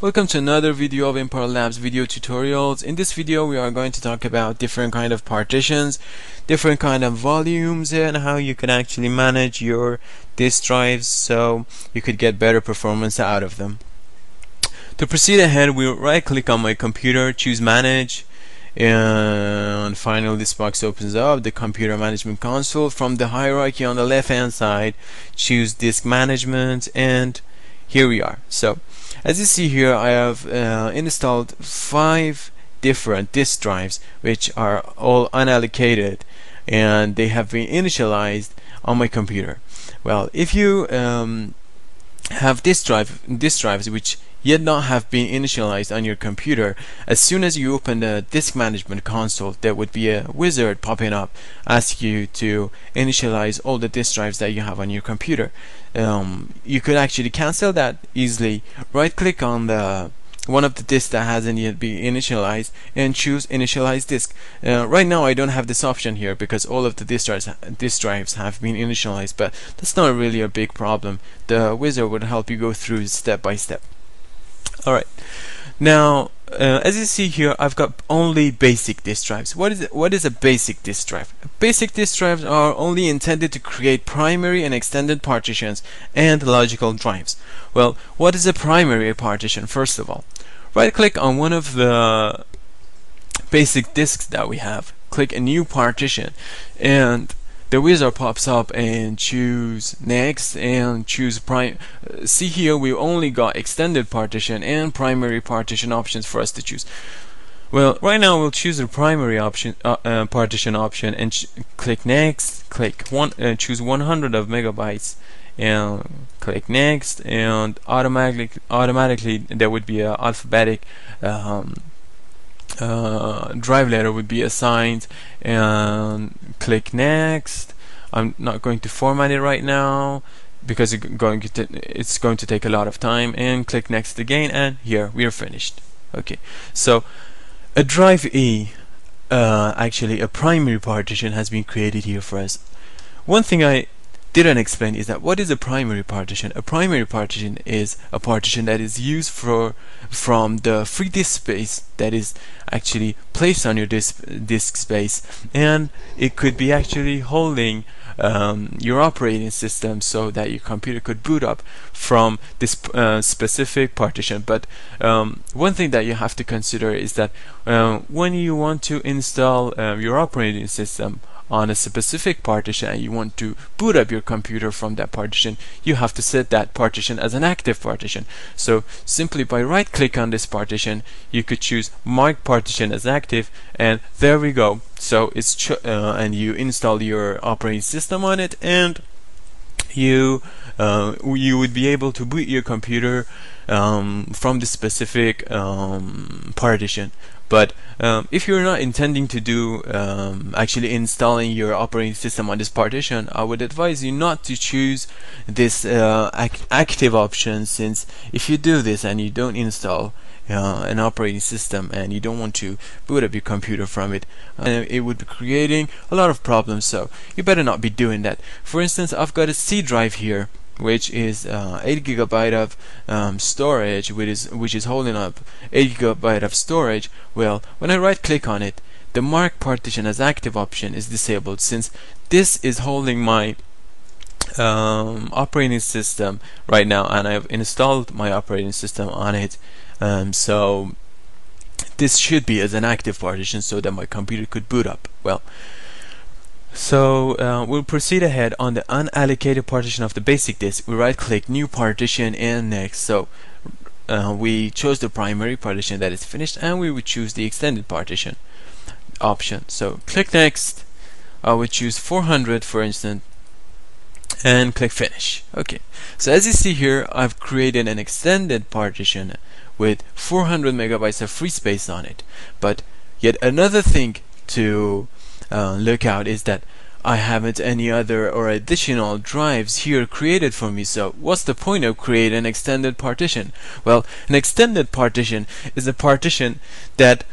Welcome to another video of Impar Labs video tutorials. In this video we are going to talk about different kind of partitions, different kind of volumes, and how you can actually manage your disk drives so you could get better performance out of them. To proceed ahead, we'll right click on my computer, choose manage, and finally this box opens up, the computer management console. From the hierarchy on the left hand side, choose disk management, and here we are. So as you see here, I have installed 5 different disk drives which are all unallocated, and they have been initialized on my computer. Well, if you have disk drives which yet not have been initialized on your computer, as soon as you open the disk management console, there would be a wizard popping up asking you to initialize all the disk drives that you have on your computer. You could actually cancel that easily. Right click on the one of the disks that hasn't yet been initialized and choose initialize disk. Right now I don't have this option here because all of the disk drives have been initialized, but that's not really a big problem. The wizard would help you go through step by step. Alright, now as you see here, I've got only basic disk drives. What is a basic disk drive? Basic disk drives are only intended to create primary and extended partitions and logical drives. Well, what is a primary partition? First of all, right click on one of the basic disks that we have, click a new partition, and the wizard pops up, and choose next and choose see here we only got extended partition and primary partition options for us to choose. Well, right now we'll choose the primary option, partition option, and click next, choose 100 of megabytes and click next, and automatically there would be a alphabetic drive letter would be assigned, and click next. I'm not going to format it right now because it's going to take a lot of time, and click next again, and here we are finished. Okay, so a drive E, actually a primary partition, has been created here for us. One thing I didn't explain is that what is a primary partition? A primary partition is a partition that is used from the free disk space that is actually placed on your disk space, and it could be actually holding your operating system so that your computer could boot up from this specific partition. But one thing that you have to consider is that when you want to install your operating system on a specific partition and you want to boot up your computer from that partition, you have to set that partition as an active partition. So simply by right click on this partition, you could choose mark partition as active, and there we go. So it's and you install your operating system on it, and you would be able to boot your computer from the specific partition. But if you're not intending to do actually installing your operating system on this partition, I would advise you not to choose this active option, since if you do this and you don't install an operating system and you don't want to boot up your computer from it, it would be creating a lot of problems. So you better not be doing that. For instance, I've got a C drive here which is 8 GB of storage, which is holding up 8 GB of storage. Well, when I right click on it, the mark partition as active option is disabled, since this is holding my operating system right now, and I've installed my operating system on it. So this should be as an active partition so that my computer could boot up. Well, so we'll proceed ahead. On the unallocated partition of the basic disk, we right click new partition and next. So we chose the primary partition that is finished, and we would choose the extended partition option. So click next. I would choose 400 for instance, and click finish. Okay, so as you see here, I've created an extended partition with 400 megabytes of free space on it. But yet another thing to look out is that I haven't any other or additional drives here created for me. So what's the point of creating an extended partition? Well, an extended partition is a partition that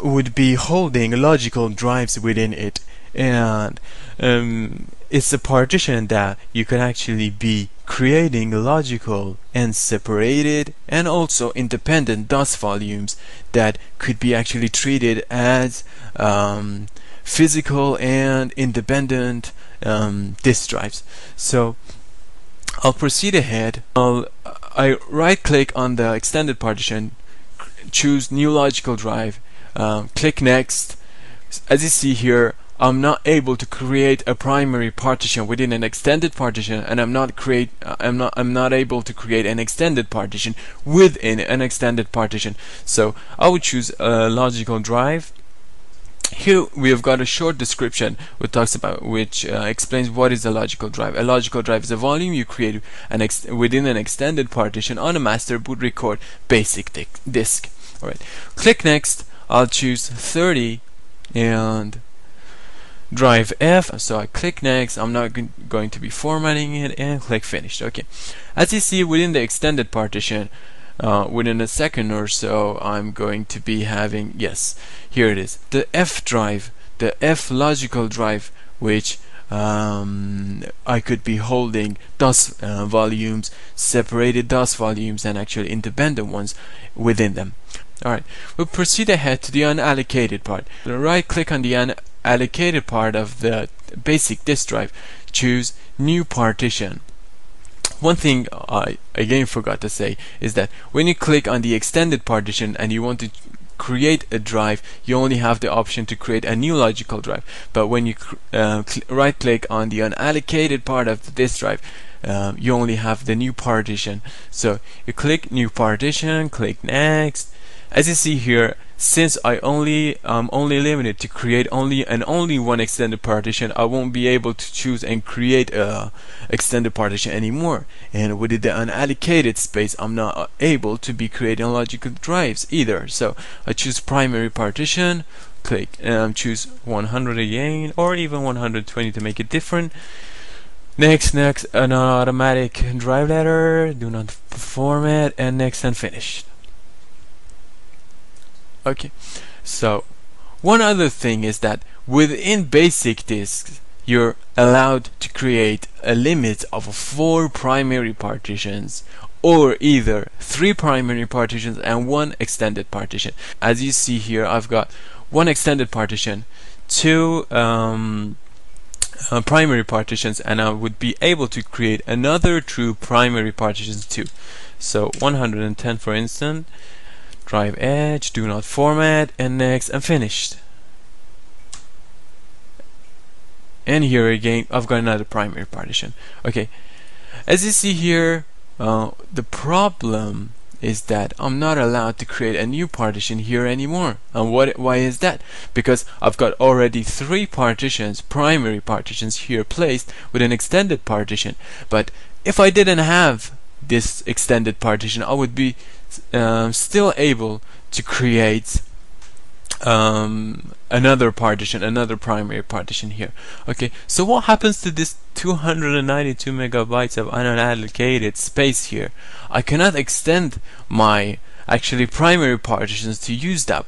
would be holding logical drives within it, and it's a partition that you can actually be creating logical and separated and also independent DOS volumes that could be actually treated as physical and independent disk drives. So I'll proceed ahead. I right click on the extended partition, choose new logical drive, click next. As you see here, I'm not able to create a primary partition within an extended partition, and I'm not able to create an extended partition within an extended partition. So I would choose a logical drive. Here we have got a short description which explains what is a logical drive. A logical drive is a volume you create within an extended partition on a master boot record basic disk. Alright, click next. I'll choose 30 and drive F. So I click next. I'm not going to be formatting it, and click finish. Okay, as you see within the extended partition, within a second or so, I'm going to be having, yes, here it is, the F drive, the F logical drive, which I could be holding DOS volumes, separated DOS volumes, and actually independent ones within them. Alright, we'll proceed ahead to the unallocated part. Right click on the unallocated part of the basic disk drive, choose new partition. One thing I again forgot to say is that when you click on the extended partition and you want to create a drive, you only have the option to create a new logical drive. But when you right click on the unallocated part of the disk drive, you only have the new partition. So you click new partition, click next. As you see here, since I'm only limited to create only one extended partition, I won't be able to choose and create a extended partition anymore. And within the unallocated space, I'm not able to be creating logical drives either. So I choose primary partition, click choose 100 again, or even 120 to make it different. Next, an automatic drive letter, do not format, and next and finished. Okay, so one other thing is that within basic disks, you're allowed to create a limit of 4 primary partitions, or either 3 primary partitions and 1 extended partition. As you see here, I've got 1 extended partition, 2 primary partitions, and I would be able to create another 2 primary partitions too. So 110 for instance. Drive edge, do not format, and next, and finished. And here again, I've got another primary partition. Okay, as you see here, the problem is that I'm not allowed to create a new partition here anymore. And why is that? Because I've got already 3 partitions, primary partitions here placed with an extended partition. But if I didn't have this extended partition, I would be still able to create another partition, another primary partition here. Okay, so what happens to this 292 megabytes of unallocated space here? I cannot extend my actually primary partitions to use that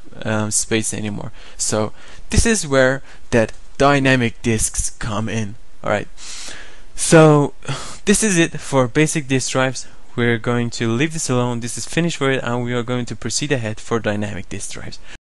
space anymore. So this is where that dynamic disks come in. Alright, so this is it for basic disk drives. We're going to leave this alone. This is finished for it, and we are going to proceed ahead for dynamic disk drives.